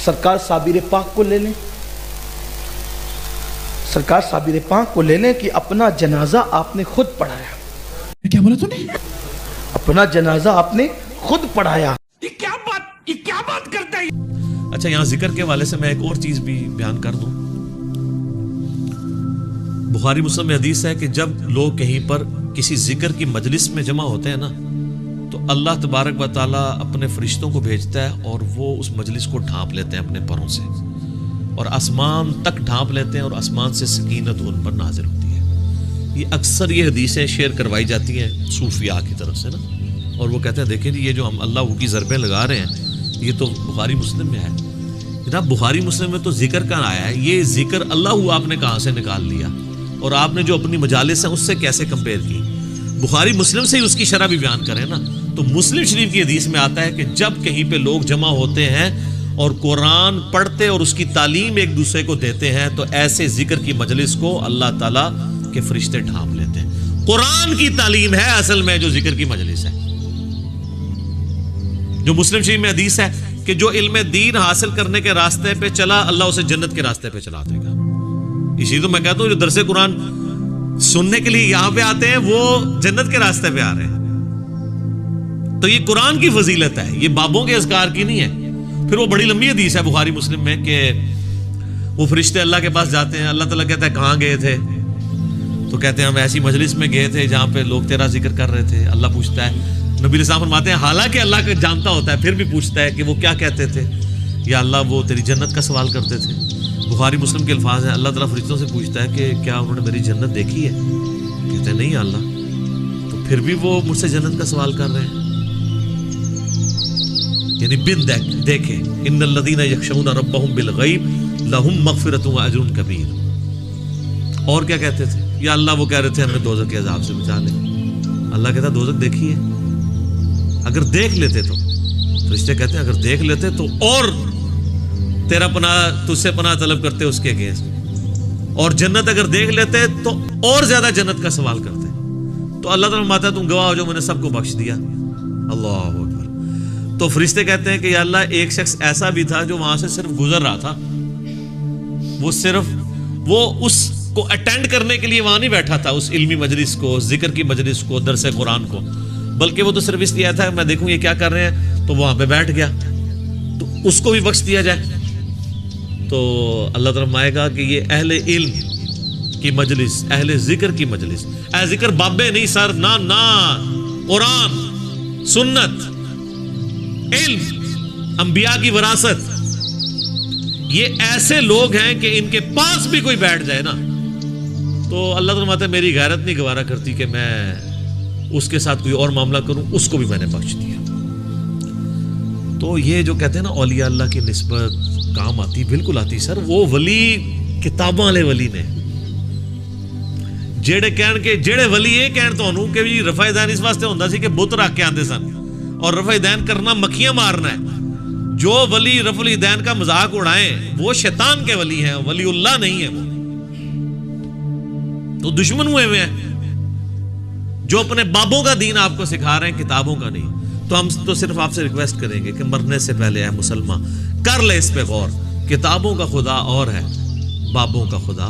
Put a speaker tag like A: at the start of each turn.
A: سرکار صابر پاک کو لے لیں، سرکار صابر پاک کو لے لیں کہ اپنا جنازہ آپ نے خود پڑھایا۔
B: کیا بولا تو نے؟
A: اپنا جنازہ آپ نے خود پڑھایا۔
B: یہ کیا بات کرتا ہے؟
C: اچھا، یہاں ذکر کے حوالے سے میں ایک اور چیز بھی بیان کر دوں۔ بخاری مسلم میں حدیث ہے کہ جب لوگ کہیں پر کسی ذکر کی مجلس میں جمع ہوتے ہیں نا، تو اللہ تبارک و تعالیٰ اپنے فرشتوں کو بھیجتا ہے اور وہ اس مجلس کو ڈھانپ لیتے ہیں اپنے پروں سے، اور آسمان تک ڈھانپ لیتے ہیں، اور آسمان سے سکینت ان پر نازل ہوتی ہے۔ یہ اکثر یہ حدیثیں شیئر کروائی جاتی ہیں صوفیاء کی طرف سے نا، اور وہ کہتے ہیں دیکھیں جی یہ جو ہم اللہ کی ضربیں لگا رہے ہیں یہ تو بخاری مسلم میں ہے۔ جناب بخاری مسلم میں تو ذکر کہاں آیا ہے؟ یہ ذکر اللہ آپ نے کہاں سے نکال لیا، اور آپ نے جو اپنی مجالس ہیں اس سے کیسے کمپیئر کی؟ بخاری مسلم سے ہی اس کی شرح بھی بیان کریں نا۔ تو مسلم شریف کی حدیث میں آتا ہے کہ جب کہیں پہ لوگ جمع ہوتے ہیں اور قرآن پڑھتے اور اس کی تعلیم ایک دوسرے کو دیتے ہیں، تو ایسے ذکر کی مجلس کو اللہ تعالیٰ کے فرشتے ڈھانپ لیتے ہیں۔ قرآن کی تعلیم ہے اصل میں جو ذکر کی مجلس ہے۔ جو مسلم شریف میں حدیث ہے کہ جو علم دین حاصل کرنے کے راستے پہ چلا، اللہ اسے جنت کے راستے پہ چلا دے گا۔ اسی تو میں کہتا ہوں جو درس قرآن سننے کے لیے یہاں پہ آتے ہیں وہ جنت کے راستے پہ آ رہے ہیں۔ تو یہ قرآن کی فضیلت ہے، یہ بابوں کے اذکار کی نہیں ہے۔ پھر وہ بڑی لمبی حدیث ہے بخاری مسلم میں کہ وہ فرشتے اللہ کے پاس جاتے ہیں، اللہ تعالیٰ کہتا ہے کہاں گئے تھے؟ تو کہتے ہیں ہم ایسی مجلس میں گئے تھے جہاں پہ لوگ تیرا ذکر کر رہے تھے۔ اللہ پوچھتا ہے، نبی علیہ السلام فرماتے ہیں حالانکہ اللہ کا جانتا ہوتا ہے پھر بھی پوچھتا ہے کہ وہ کیا کہتے تھے؟ یا اللہ وہ تیری جنت کا سوال کرتے تھے۔ بخاری مسلم کے الفاظ ہیں، اللہ تعالیٰ فرشتوں سے پوچھتا ہے کہ کیا انہوں نے میری جنت دیکھی ہے؟ کہتے ہیں نہیں اللہ۔ تو پھر بھی وہ مجھ سے جنت کا سوال کر رہے ہیں، یعنی بن دیکھے ان الذین یخشون ربهم بالغیب لہم مغفرۃ واجر کبیر۔ اور کیا کہتے تھے؟ یا اللہ وہ کہہ رہے تھے ہمیں دوزخ کے عذاب سے بچا لے۔ اللہ کہتا دوزخ دیکھی ہے؟ اگر دیکھ لیتے تو فرشتے کہتے ہیں اگر دیکھ لیتے تو اور تیرا پناہ تجھ سے پناہ طلب کرتے اس کے اگینسٹ، اور جنت اگر دیکھ لیتے تو اور زیادہ جنت کا سوال کرتے۔ تو اللہ تعالیٰ فرماتا ہے تم گواہ ہو جو میں نے سب کو بخش دیا۔ اللہ اکبر۔ تو فرشتے کہتے ہیں کہ یا اللہ ایک شخص ایسا بھی تھا جو وہاں سے صرف گزر رہا تھا، وہ اس کو اٹینڈ کرنے کے لیے وہاں نہیں بیٹھا تھا، اس علمی مجلس کو، ذکر کی مجلس کو، درس قرآن کو، بلکہ وہ تو صرف اس لیے تھا میں دیکھوں یہ کیا کر رہے ہیں، تو وہاں پہ بیٹھ گیا، تو اس کو بھی بخش دیا جائے۔ تو اللہ تعالیٰ فرمائے گا کہ یہ اہل علم کی مجلس، اہل ذکر کی مجلس، اہل ذکر بابے نہیں سر، نہ قرآن، سنت، علم، انبیاء کی وراثت، یہ ایسے لوگ ہیں کہ ان کے پاس بھی کوئی بیٹھ جائے نا تو اللہ تعالیٰ فرماتا ہے میری غیرت نہیں گوارا کرتی کہ میں اس کے ساتھ کوئی اور معاملہ کروں، اس کو بھی میں نے بخش دیا۔ تو یہ جو کہتے ہیں نا اولیاء اللہ کی نسبت کام آتی، بالکل آتی سر۔ وہ ولی کتاباں والے ولی نے جڑے ولی یہ کہن تانوں کہ جی رفع دین اس واسطے ہوندا سی کہ بت رکھ کے آندے سن، اور رفع دین کرنا مکھیاں مارنا ہے۔ جو ولی رفع الدین کا مذاق اڑائیں وہ شیطان کے ولی ہیں، ولی اللہ نہیں ہے، وہ تو دشمن ہوئے ہوئے ہیں جو اپنے بابوں کا دین آپ کو سکھا رہے ہیں، کتابوں کا نہیں۔ تو ہم تو صرف آپ سے ریکویسٹ کریں گے کہ مرنے سے پہلے اے مسلمان کر لے اس پہ غور، کتابوں کا خدا اور ہے، بابوں کا خدا